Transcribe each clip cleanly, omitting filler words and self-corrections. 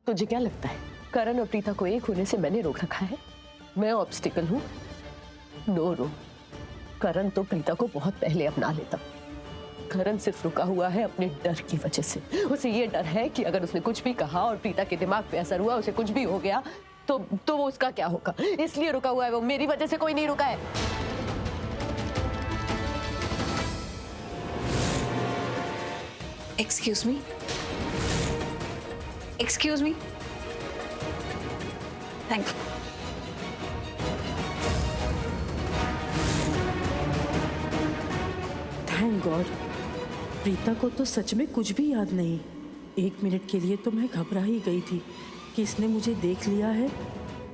तुझे क्या लगता है करण और प्रीता को एक होने से मैंने रोक रखा है? मैं ऑब्स्टिकल हूँ? नो, करण तो प्रीता को बहुत पहले अपना लेता। करण सिर्फ रुका हुआ है अपने डर की वजह से। उसे ये डर है कि अगर उसने कुछ भी कहा और प्रीता के दिमाग पे असर हुआ, उसे कुछ भी हो गया तो वो उसका क्या होगा, इसलिए रुका हुआ है वो। मेरी वजह से कोई नहीं रुका है। Excuse me, excuse me, thank you. Thank God, Preeta को तो सच में कुछ भी याद नहीं। 1 मिनट के लिए तो मैं घबरा ही गई थी कि इसने मुझे देख लिया है,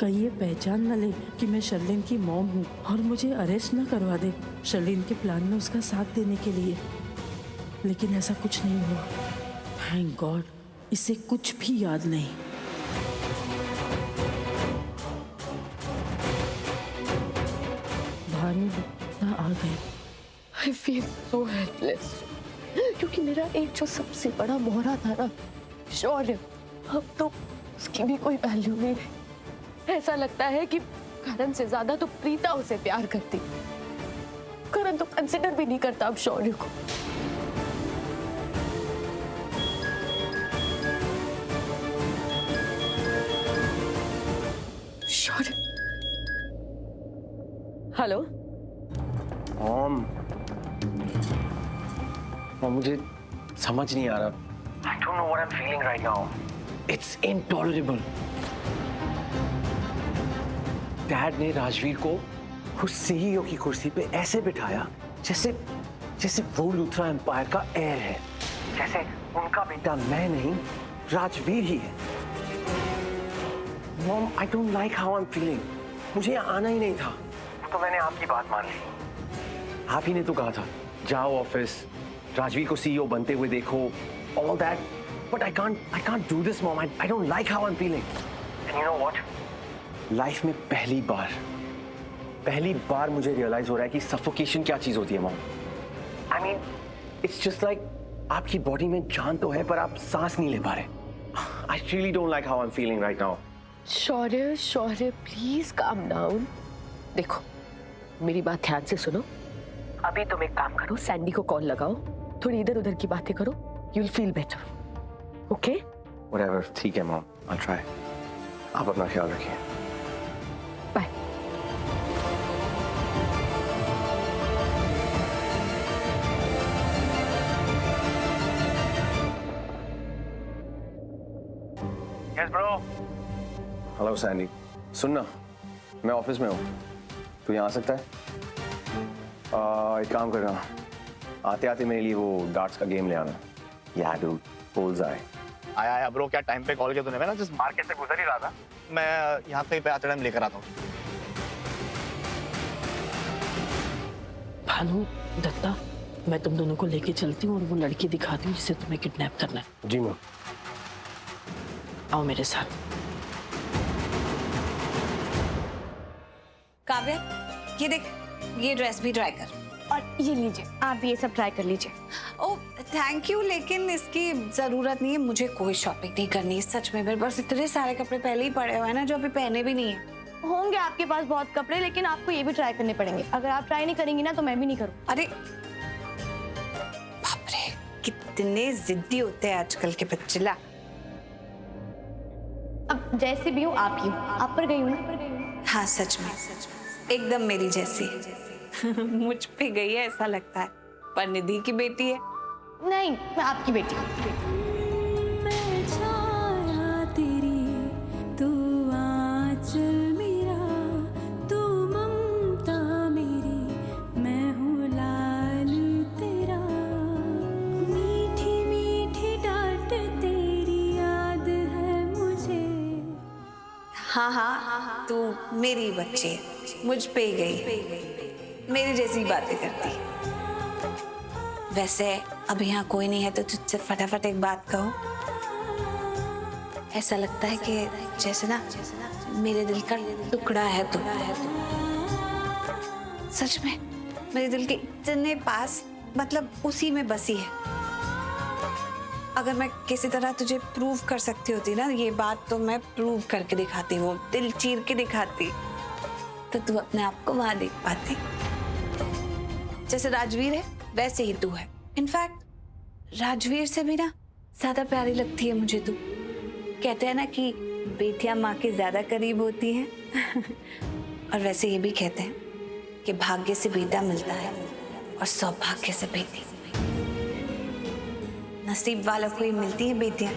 कहीं ये पहचान न ले कि मैं शर्लिन की मॉम हूँ और मुझे अरेस्ट न करवा दे शर्लिन के प्लान में उसका साथ देने के लिए। लेकिन ऐसा कुछ नहीं हुआ। थैंक गॉड, इसे कुछ भी याद नहीं। भानु गुप्ता आ गए। I feel so helpless, क्योंकि मेरा एक जो सबसे बड़ा मोहरा था ना, शौर्य, अब तो उसकी भी कोई वैल्यू नहीं रही। ऐसा लगता है कि करण से ज्यादा तो प्रीता उसे प्यार करती। करण तो कंसिडर भी नहीं करता अब शौर्य को। शौर्य, हेलो मॉम, मुझे समझ नहीं आ रहा। I don't know what I'm feeling right now. It's intolerable. Dad ने राजवीर को उस सीईओ की कुर्सी पे ऐसे बिठाया जैसे वो लूथरा एम्पायर का हेयर है, जैसे उनका बेटा मैं नहीं राजवीर ही है। Mom, I don't like how I'm feeling. मुझे यहाँ आना ही नहीं था, तो मैंने आपकी बात मान ली। आप ही ने तो कहा था जाओ ऑफिस, राजवीर को सीईओ बनते हुए देखो, all that. But I can't do this, Mom. I don't like how I'm feeling. And you know what? Life में पहली बार मुझे रियलाइज हो रहा है कि सफोकेशन क्या चीज होती है, mom. I mean, it's just like आपकी बॉडी में जान तो है पर आप सांस नहीं ले पा रहे। I really don't like how I'm feeling right now. Shaurya, please calm down. देखो, मेरी बात ध्यान से सुनो। अभी तुम एक काम करो, सैंडी को कॉल लगाओ, थोड़ी इधर उधर की बातें करो, you'll feel better. Okay? Whatever, ठीक है मॉम, I'll try. आप अपना ख्याल रखिए। Bye. Yes, bro. Hello Sandy, सुनना, मैं ऑफिस में हूँ, तू यहाँ आ सकता है? एक काम करना, आते आते मेरे लिए वो डार्ट्स का गेम ले आना। या डूड, बुल्सआई। आया ब्रो, क्या टाइम पे कॉल किया तूने? मैं ना जिस मार्केट से गुजर ही रहा था, मैं यहाँ कहीं पे आते टाइम लेकर आता हूँ। भानु, दत्ता, मैं तुम दोनों को लेके चलती हूँ और वो लड़की दिखाती हूँ जिसे तुम्हें किडनैप करना है। जी मैम। आओ मेरे साथ। काव्य, ये देख, ये ड्रेस भी ट्राई कर। और ये लीजिए, आप भी ये सब ट्राई कर लीजिए। ओह थैंक यू, लेकिन इसकी जरूरत नहीं है, मुझे कोई शॉपिंग नहीं करनी। सच में मेरे पास इतने सारे कपड़े पहले ही पड़े हुए हैं ना, जो अभी पहने भी नहीं है। होंगे आपके पास बहुत कपड़े, लेकिन आपको ये भी ट्राई करने पड़ेंगे। अगर आप ट्राई नहीं करेंगी ना तो मैं भी नहीं करूँ। अरे बाप रे, कितने जिद्दी होते हैं आजकल के बच्चे। ला, अब जैसे भी हूँ आपकी हूँ, आप पर गई हूँ ना। हाँ सच में एकदम मेरी जैसी। मुझ पे गई है ऐसा लगता है, पर निधि की बेटी है। नहीं, मैं आपकी बेटी हूँ। मैं छाया तेरी, तू आंचल मेरा, तू ममता मेरी, मैं हूँ लाल तेरा। मीठी मीठी डांट तेरी याद है मुझे। हाँ, तू मेरी बच्ची है, मुझ पे ही गई, मेरी जैसी बातें करती। वैसे अब यहाँ कोई नहीं है तो तुझसे फटाफट एक बात कहूँ। ऐसा लगता है कि जैसे ना मेरे दिल का टुकड़ा है तू। सच में मेरे दिल के इतने पास, मतलब उसी में बसी है। अगर मैं किसी तरह तुझे प्रूव कर सकती होती ना ये बात, तो मैं प्रूव करके दिखाती, वो दिल चीर के दिखाती, तो तू अपने आप को वहां देख पाती। जैसे राजवीर है वैसे ही तू है। इनफैक्ट राजवीर से भी ना ज्यादा प्यारी लगती है मुझे तू। कहते हैं ना कि बेटियां माँ के ज्यादा करीब होती हैं और वैसे ये भी कहते हैं कि भाग्य से बेटा मिलता है और सौभाग्य से बेटी। नसीब वालों को ही मिलती है बेटियां।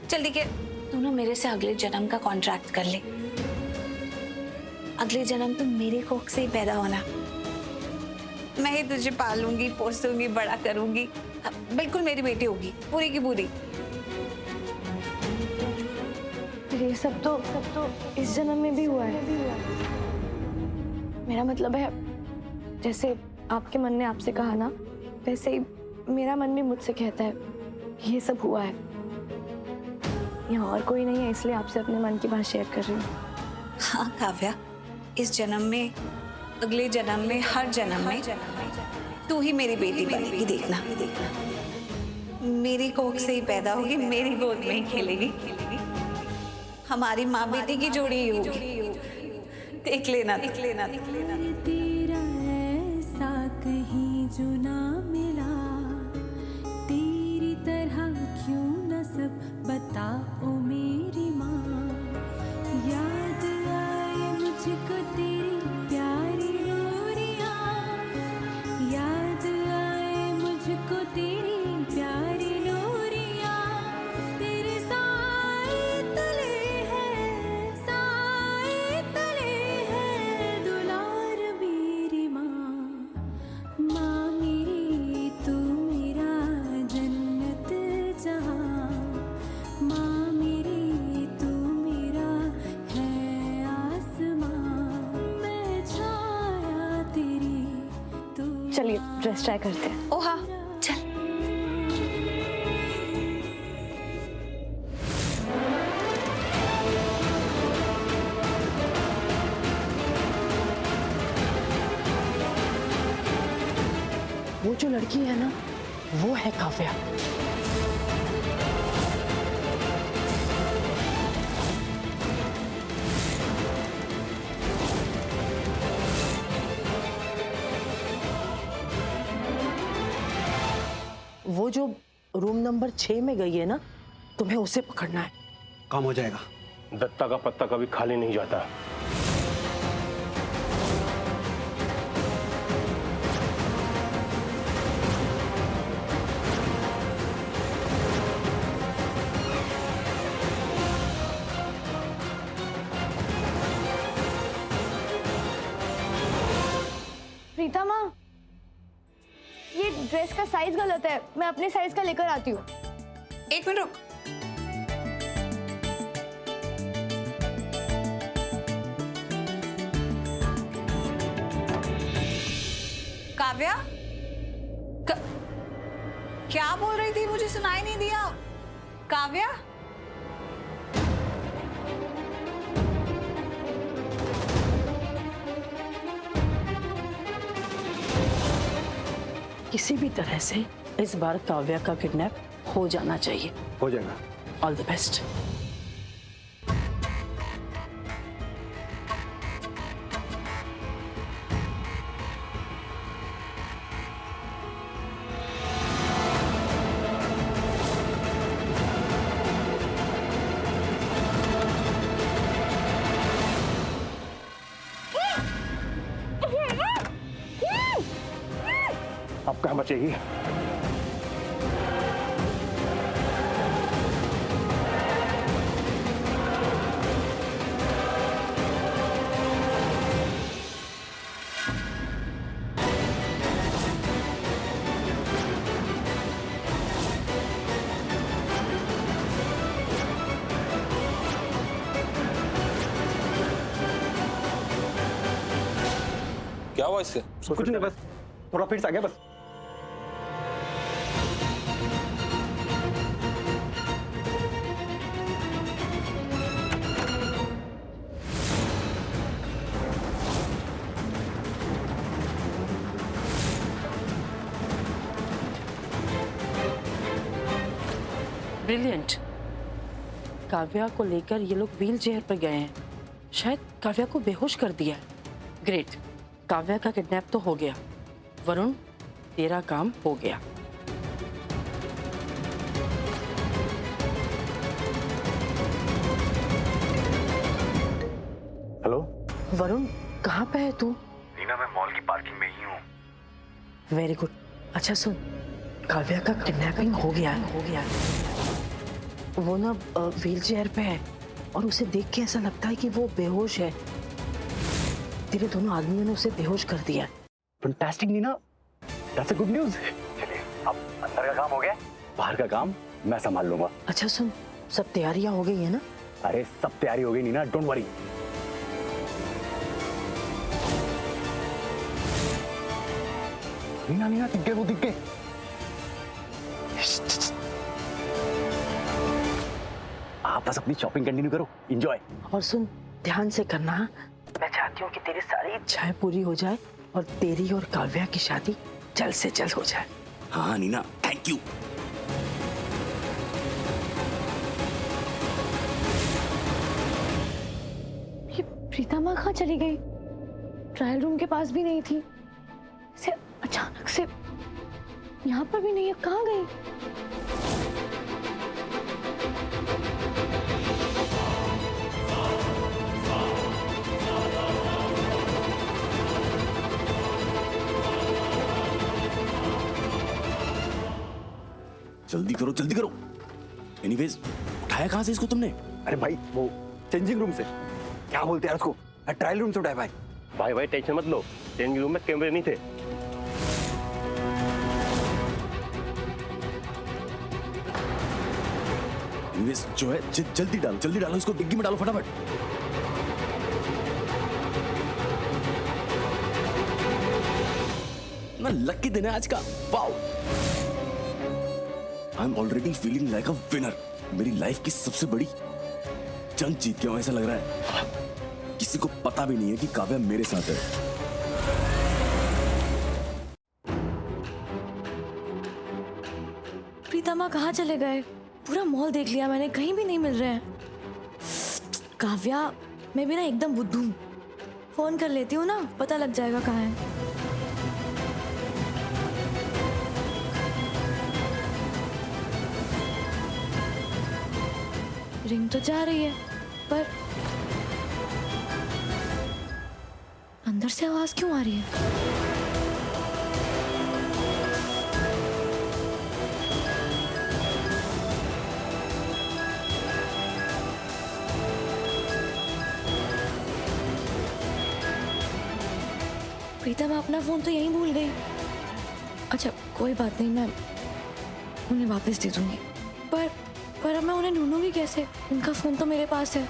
चल ठीक है, तू ना मेरे से अगले जन्म का कॉन्ट्रैक्ट कर ले। अगले जन्म तुम मेरे कोख से ही पैदा होना, मैं ही तुझे पालूंगी, पोसूंगी, बड़ा करूंगी, बिल्कुल मेरी बेटी होगी पूरी की पूरी। ये सब तो इस जन्म में भी हुआ है। मेरा मतलब है जैसे आपके मन ने आपसे कहा ना, वैसे ही मेरा मन भी मुझसे कहता है ये सब हुआ है। यहाँ और कोई नहीं है, इसलिए आपसे अपने मन की बात शेयर कर रही हूँ। हाँ काव्या, इस जन्म में, अगले जन्म में, हर जन्म में तू ही मेरी बेटी बनेगी। देखना मेरी कोख से ही पैदा होगी, मेरी गोद में ही खेलेगी, हमारी माँ बेटी की जोड़ी ही होगी। देख लेना। तेरा ऐसा कहीं जो ना मिला, तेरी तरह क्यों न सब बताओ मेरी माँ। याद आए मुझको तेरी प्यारी नूरियाँ, याद आए मुझको तेरी प्यारी नूरियाँ। तेरे साए तले है दुलार मेरी माँ। माँ मेरी तू मेरा जन्नत जहाँ, माँ मेरी तू मेरा है आसमां। मैं छाया तेरी तू। चलिए ड्रेस ट्राई करते हैं। ओ हाँ चल। वो जो लड़की है ना, वो है काव्या। वो जो रूम नंबर 6 में गई है ना, तुम्हें उसे पकड़ना है। काम हो जाएगा। दत्ता का पत्ता कभी खाली नहीं जाता। प्रीता माँ, ये ड्रेस का साइज गलत है, मैं अपने साइज का लेकर आती हूँ। एक मिनट रुक। काव्या, क्या बोल रही थी? मुझे सुनाई नहीं दिया। काव्या, किसी भी तरह से इस बार काव्या का किडनैप हो जाना चाहिए। हो जाएगा। All the best. आप कहाँ बचेगी? क्या हुआ इससे? कुछ नहीं, बस थोड़ा फिर आ गया बस। ब्रिलियंट। काव्या को लेकर ये लोग व्हील चेयर पर गए हैं, शायद काव्या को बेहोश कर दिया है। ग्रेट, काव्या का किडनैप तो हो गया। वरुण, तेरा काम हो गया। हेलो वरुण, कहाँ पे है तू? रीना, मैं मॉल की पार्किंग में ही हूँ। Very good. अच्छा सुन, काव्या का किडनैपिंग हो गया है। वो ना व्हील चेयर पे है और उसे देख के ऐसा लगता है कि वो बेहोश है। तेरे दोनों आदमियों ने उसे बेहोश कर दिया। Fantastic Neena, that's a good news. चलिए, अब अंदर का काम हो गया, बाहर का काम मैं संभाल लूंगा। अच्छा सुन, सब तैयारियां हो गई है ना? अरे सब तैयारी हो गई नीना, डोंट वरी। नीना नीना, दिख गए वो, दिख गए। आप बस अपनी शॉपिंग कंटिन्यू करो, एंजॉय। और सुन, ध्यान से करना। मैं चाहती हूँ कि तेरी सारी इच्छाएं पूरी हो जाए और तेरी और काव्या की शादी जल्द से जल्द हो जाए। हाँ नीना, थैंक यू। ये प्रीता माँ कहाँ चली गई? ट्रायल रूम के पास भी नहीं थी, से अचानक से यहाँ पर भी नहीं है, कहाँ गई? जल्दी करो जल्दी करो। एनीवेज, उठाया कहाँ से इसको तुमने? अरे भाई, वो चेंजिंग रूम से, क्या बोलते हैं उसको, ट्रायल रूम से उठाया भाई। भाई टेंशन मत लो, चेंजिंग रूम में कैमरे नहीं थे। एनीवेज, जो है जल्दी डालो इसको डिग्गी में डालो फटाफट। ना लकी दिन है आज का। Wow, I am already feeling like a winner. मेरी लाइफ की सबसे बड़ी जंग जीत गया हूं ऐसा लग रहा है। किसी को पता भी नहीं है कि काव्या मेरे साथ है। प्रीता माँ कहाँ चले गए? पूरा मॉल देख लिया मैंने, कहीं भी नहीं मिल रहे हैं। काव्या, मैं भी ना एकदम बुद्धू हूँ। फोन कर लेती हूँ ना, पता लग जाएगा कहाँ है। रिंग तो जा रही है, पर अंदर से आवाज क्यों आ रही है? प्रीता, मैं अपना फोन तो यहीं भूल गई। अच्छा कोई बात नहीं, मैं उन्हें वापस दे दूंगी। पर अब मैं उन्हें ढूंढूंगी कैसे? उनका फोन तो मेरे पास है।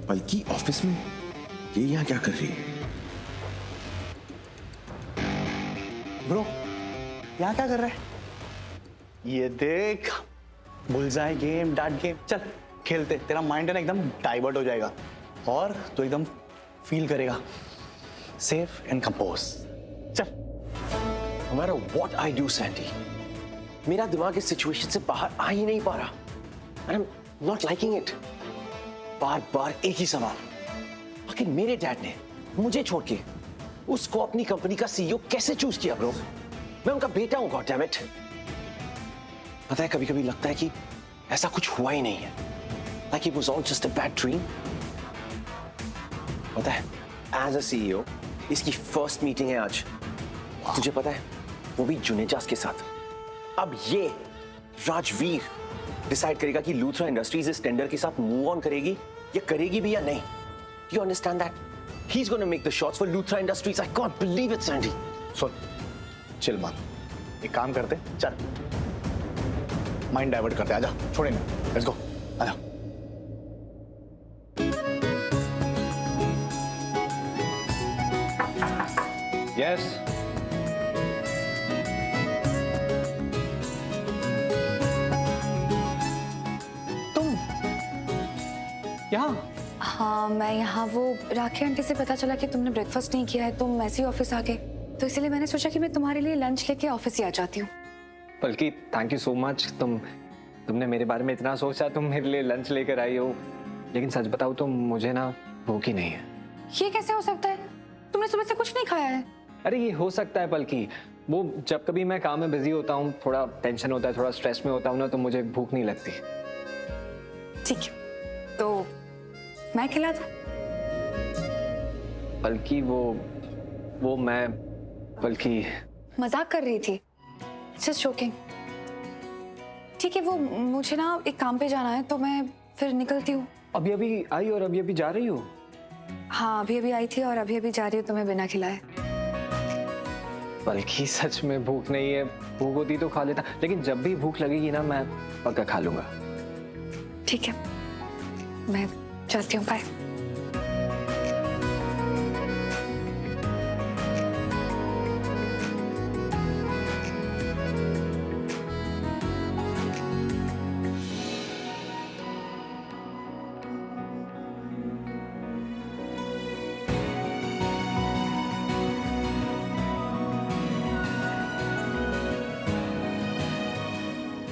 बल्कि ऑफिस में ये यहाँ क्या कर रही है? ब्रो, यहाँ क्या कर रहा है? ये देख, बुलजाई गेम, डार्ट गेम, चल खेलते। तेरा माइंड है ना एकदम डाइवर्ट हो जाएगा और तू एकदम फील करेगा सेफ एंड कंपोज। चल। No matter what I do, Sandy, मेरा दिमाग इस सिचुएशन से बाहर आ ही नहीं पा रहा। And I'm not liking it. बार-बार एक ही सवाल। आखिर मेरे डैड ने मुझे छोड़ के उसको अपनी कंपनी का सीईओ कैसे चूज किया ब्रो? मैं उनका बेटा हूं, गॉड डैम इट। पता है, कभी-कभी लगता है कि ऐसा कुछ हुआ ही नहीं है। Like it was all just a bad dream. पता है, एज अ सीईओ इसकी फर्स्ट मीटिंग है आज। तुझे पता है, वो भी जुनेजास के साथ। अब ये राजवीर डिसाइड करेगा कि लूथरा इंडस्ट्रीज इस टेंडर के साथ मूव ऑन करेगी या करेगी भी या नहीं। You understand that? He's going to make the shots for Luthra Industries. I can't believe it, Sandy. Soon, chill मान, एक काम करते, चल माइंड डाइवर्ट करते, आजा, छोड़ेंगे, लेट्स गो, आजा। यस तुम यहाँ? हाँ, मैं यहाँ वो राखी आंटी से पता चला कि तुमने ब्रेकफास्ट नहीं किया है, तुम ऐसे ही ऑफिस आ गए, तो इसलिए मैंने सोचा कि मैं तुम्हारे लिए लंच लेके ऑफिस ही आ जाती हूँ। बल्कि थैंक यू सो मच, तुमने मेरे बारे में इतना सोचा, तुम मेरे लिए लंच लेकर आई हो। लेकिन सच बताओ तो मुझे ना भूख ही नहीं है। ये कैसे हो सकता है? तुमने सुबह से कुछ नहीं खाया है? अरे ये हो सकता है बल्कि, वो जब कभी मैं काम में बिजी होता हूँ, थोड़ा टेंशन होता है, थोड़ा स्ट्रेस में होता हूँ ना, तो मुझे भूख नहीं लगती। ठीक है, तो मैं खिला दूं? बल्कि वो मैं बल्कि मजाक कर रही थी, जस्ट जोकिंग। ठीक है, वो मुझे ना एक काम पे जाना है, तो मैं फिर निकलती हूँ। अभी अभी आई और अभी अभी जा रही हो? हाँ, अभी अभी आई थी और अभी अभी जा रही हूँ तुम्हें बिना खिलाए। बल्कि सच में भूख नहीं है, भूख होती तो खा लेता, लेकिन जब भी भूख लगेगी ना मैं पक्का खा लूंगा। ठीक है, मैं चलती हूँ, बाय।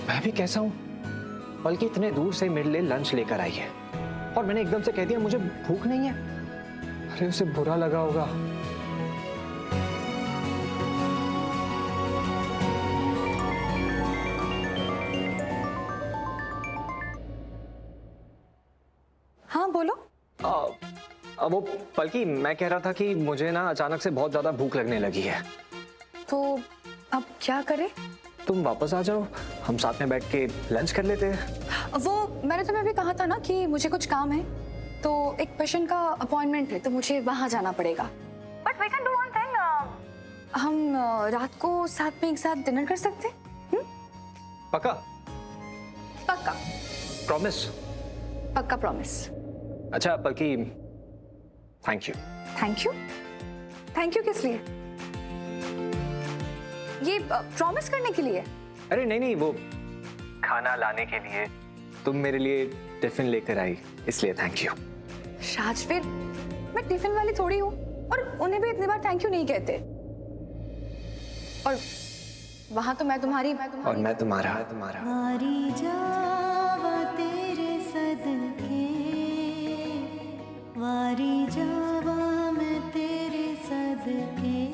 मैं भी कैसा हूँ, बल्कि इतने दूर से मेरे लिए लंच लेकर आई है और मैंने एकदम से कह दिया मुझे भूख नहीं है। अरे उसे बुरा लगा होगा। हाँ बोलो। अब वो बल्कि मैं कह रहा था कि मुझे ना अचानक से बहुत ज्यादा भूख लगने लगी है। तो अब क्या करें? तुम वापस आ जाओ, हम साथ में बैठ के लंच कर लेते हैं। वो मैंने तुम्हें अभी कहा था ना कि मुझे कुछ काम है, तो एक पेशेंट का अपॉइंटमेंट है, तो मुझे वहां जाना पड़ेगा। But we can do one thing, हम रात को साथ में एक साथ डिनर कर सकते हैं? पक्का? पक्का प्रॉमिस? पक्का प्रॉमिस। अच्छा बल्कि thank you. Thank you? Thank you किस लिए? ये प्रॉमिस करने के लिए? अरे नहीं नहीं, वो खाना लाने के लिए, तुम मेरे लिए टिफिन लेकर आई इसलिए थैंक यू। राजवीर, मैं टिफिन वाली थोड़ी हूँ, और उन्हें भी इतनी बार थैंक यू नहीं कहते। और वहां तो मैं तुम्हारी और मैं तुम्हारा। मारी जावा तेरे सदके, वारी जावा मैं तेरे सदके,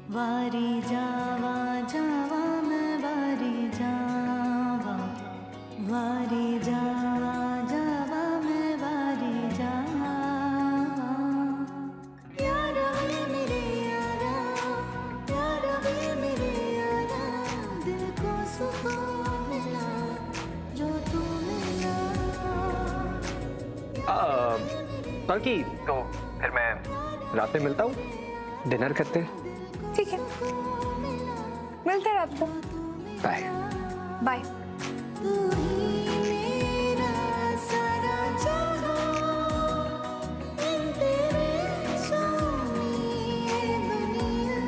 वारी जावा जावा मैं वारी जावा, वारी जावा जावा मैं वारी जावा। यारा वे मेरे यारा, यारा वे मेरे यारा, दिल को सुकून मिला जो तू मिला। बल्कि तो फिर मैं रात में मिलता हूँ, डिनर करते हैं। ठीक है, मिलते हैं रात को। Bye bye. तू ही मेरा सारा जहां, इन तेरे स्वामी ये दुनिया।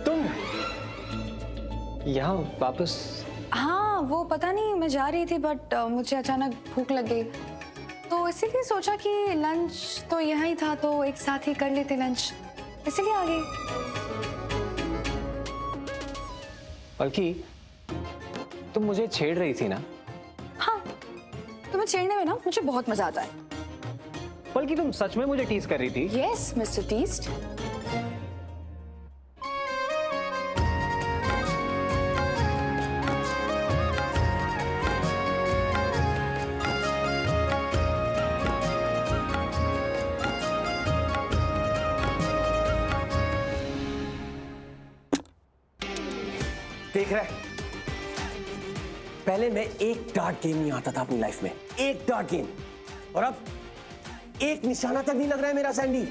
तुम यहाँ वापस? हाँ, वो पता नहीं मैं जा रही थी, बट मुझे अचानक भूख लग गई, तो इसीलिए सोचा कि लंच तो यहाँ ही था, तो एक साथ ही कर लेते लंच, इसीलिए आ गई। बल्कि तुम मुझे छेड़ रही थी ना? हाँ, तुम्हें छेड़ने में ना मुझे बहुत मजा आता है। बल्कि तुम सच में मुझे टीज कर रही थी? यस मिस्टर टीस्ट। देख रहे, पहले मैं एक डार्ट गेम नहीं आता था अपनी लाइफ में, एक डार्ट गेम, और अब एक निशाना तक नहीं लग रहा है मेरा Sandy.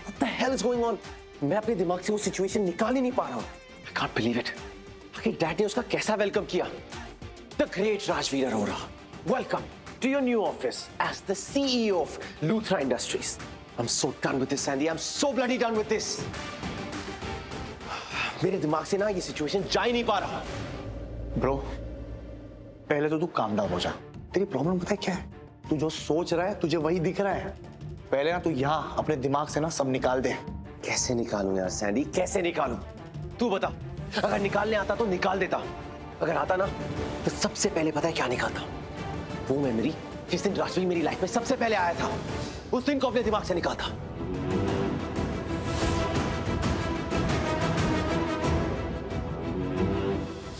What the hell is going on? मैं अपने दिमाग से वो सिचुएशन निकाल ही नहीं पा रहा हूँ। I can't believe it. आखिर डैड ने उसका कैसा वेलकम किया? The great Rajveer Arora. Welcome to your new office as the CEO of Luthra Industries. I'm so done with this, Sandy. I'm so bloody done with this. मेरे दिमाग से ना ये सिचुएशन जा ही नहीं पा रहा। ब्रो, पहले तो तू काम डाउन हो जा। तेरी प्रॉब्लम पता है क्या है? तू जो सोच रहा है तुझे वही दिख रहा है। पहले ना तू यहाँ अपने दिमाग से ना सब निकाल दे। कैसे निकालूं यार सैंडी, कैसे निकालूं? तू बता। अगर निकालने आता तो निकाल देता, अगर आता ना तो सबसे पहले पता है क्या निकालता? वो मेमोरी जिस दिन राजवीर मेरी लाइफ में सबसे पहले आया था, उस दिन को अपने दिमाग से निकालता।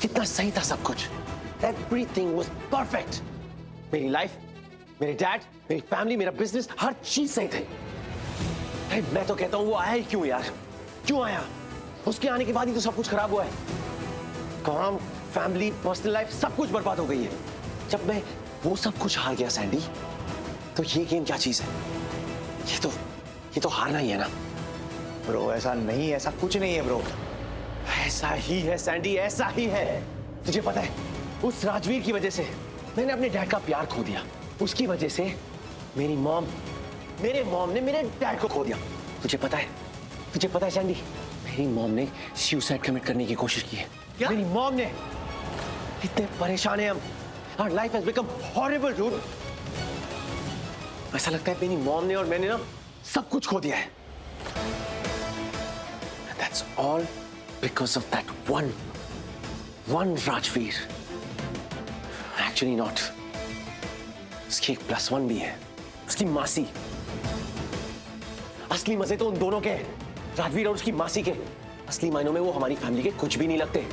कितना सही था सब कुछ। Everything was perfect. मेरी लाइफ, मेरे डैड, मेरी फैमिली, मेरा बिजनेस, हर चीज सही थे। अरे मैं तो कहता हूं वो आया ही क्यों यार? क्यों आया? उसके आने के बाद ही तो सब कुछ खराब हुआ है। काम, फैमिली, पर्सनल लाइफ सब कुछ बर्बाद हो गई है। जब मैं वो सब कुछ हार गया सैंडी, तो ये गेम क्या चीज है? ये तो हारना ही है ना। ब्रो ऐसा नहीं है, ऐसा कुछ नहीं है ब्रो। ऐसा ही है सैंडी, ऐसा ही है। तुझे पता है उस राजवीर की वजह से मैंने अपने डैड का प्यार खो दिया। उसकी वजह से मेरे मॉम ने मेरे डैड को खो दिया। तुझे पता है सैंडी, मेरी मॉम ने सुसाइड कमिट करने की कोशिश की है। क्या? मेरी मॉम ने। इतने परेशान हैं हम। Our life has become horrible, dude. ऐसा लगता है मेरी मॉम ने और मैंने ना सब कुछ खो दिया है। And that's all because of that one Rajveer. Actually not. उसकी एक +1 भी है, उसकी मासी। असली मजे तो उन दोनों के हैं, राजवीर और उसकी मासी के। असली मायनों में वो हमारी फैमिली के कुछ भी नहीं लगते,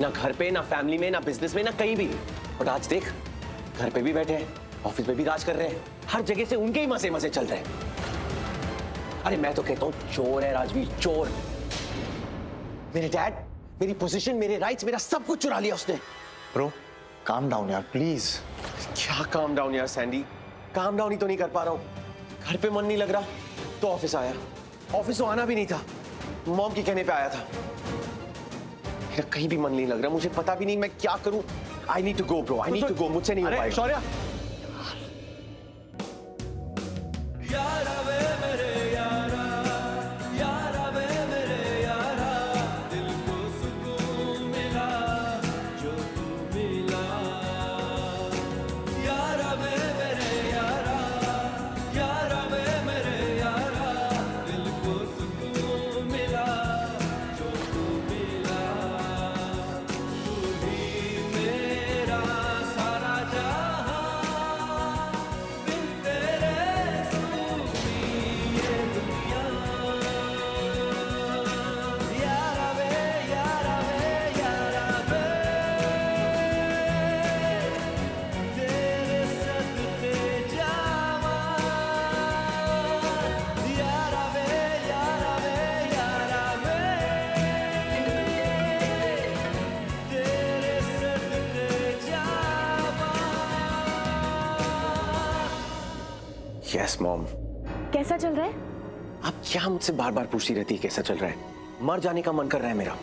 ना घर पे, ना फैमिली में, ना बिजनेस में, ना कहीं भी। और आज देख, घर पे भी बैठे हैं, ऑफिस में भी राज कर रहे हैं, हर जगह से उनके ही मजे चल रहे हैं। अरे मैं तो कहता हूं चोर है राजवीर, चोर। मेरे डैड, मेरी पोजीशन, मेरे राइट्स, मेरा सब कुछ चुरा लिया उसने। ब्रो काम डाउन यार प्लीज। क्या काम डाउन यार सैंडी? काम डाउन ही तो नहीं कर पा रहा हूं। घर पे मन नहीं लग रहा तो ऑफिस आया। ऑफिस तो आना भी नहीं था, मॉम के कहने पे आया था। मेरा कहीं भी मन नहीं लग रहा, मुझे पता भी नहीं मैं क्या करूं। I need to go, bro. I need to go. मुझसे नहीं हो पाएगा। शौर्य, Yes, Mom. कैसा चल रहा है? आप क्या मुझसे बार बार पूछती रहती है कैसा चल रहा है? मर जाने का मन कर रहा है मेरा।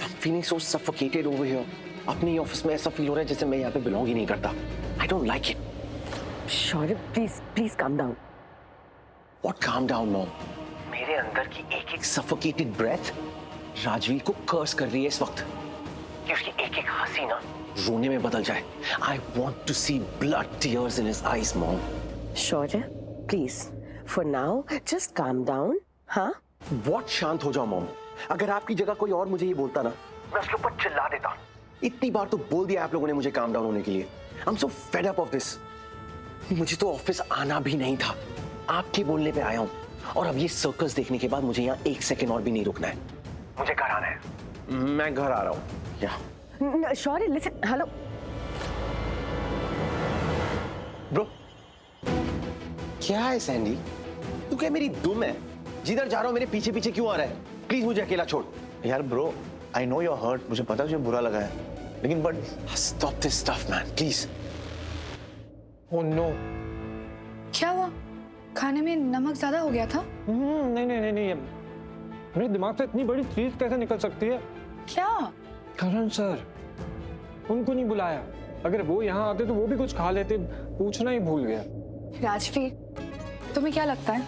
I'm feeling so suffocated over here. अपनी ऑफिस में ऐसा फील हो रहा है जैसे मैं यहाँ पे बिलोंग ही नहीं करता। I don't like it. Shaurya, please calm down. What calm down, Mom? मेरे अंदर की एक suffocated breath राजवीर को कर्स कर रही है इस वक्त कि उसकी एक हंसी ना रोने में बदल जाए। I want to see blood tears in his eyes, Mom. Shaurya, please, for now, just calm down. हाँ? What शांत हो जाओ, Mom. अगर आपकी जगह कोई और मुझे ये बोलता ना, मैं उसके ऊपर चिल्ला देता। इतनी बार तो बोल दिया आप लोगों ने मुझे काम डाउन होने के लिए। I'm so fed up of this. मुझे तो ऑफिस आना भी नहीं था, आपके बोलने पे आया हूँ। और अब ये सर्कस देखने के बाद मुझे यहाँ 1 सेकंड और भी नहीं रुकना है। मुझे घर आना है। मैं घर आ रहा हूँ। क्या? शौर्य, listen, hello. ब्रो, क्या है सैंडी? तू क्या मेरी दुम है? जिधर जा रहा हूँ मेरे पीछे क्यों आ रहा है? प्लीज मुझे अकेला छोड़। यार bro, I know your hurt, मुझे पता है तुझे बुरा लगा है, लेकिन but Stop this stuff, man, please. Oh no. क्या हुआ? खाने में नमक ज्यादा हो गया था? नहीं नहीं नहीं नहीं, मेरे दिमाग से इतनी बड़ी चीज कैसे निकल सकती है? क्या? करण सर, उनको नहीं बुलाया। अगर वो यहाँ आते तो वो भी कुछ खा लेते, पूछना ही भूल गया। राजवीर, तुम्हें क्या लगता है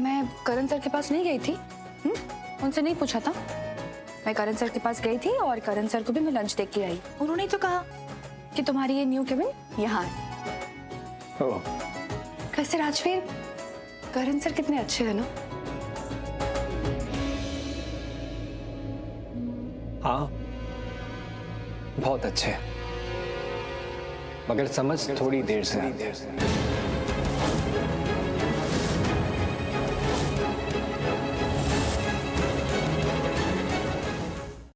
मैं करण सर के पास नहीं गई थी? उनसे नहीं पूछा था? मैं करण सर के पास गई थी और करण सर को भी मैं लंच देख के आई। उन्होंने तो कहा कि तुम्हारी ये न्यू केबिन यहाँ है। कैसे राजवीर, करण सर कितने अच्छे हैं ना? हाँ, बहुत अच्छे, मगर समझ थोड़ी देर से आती है।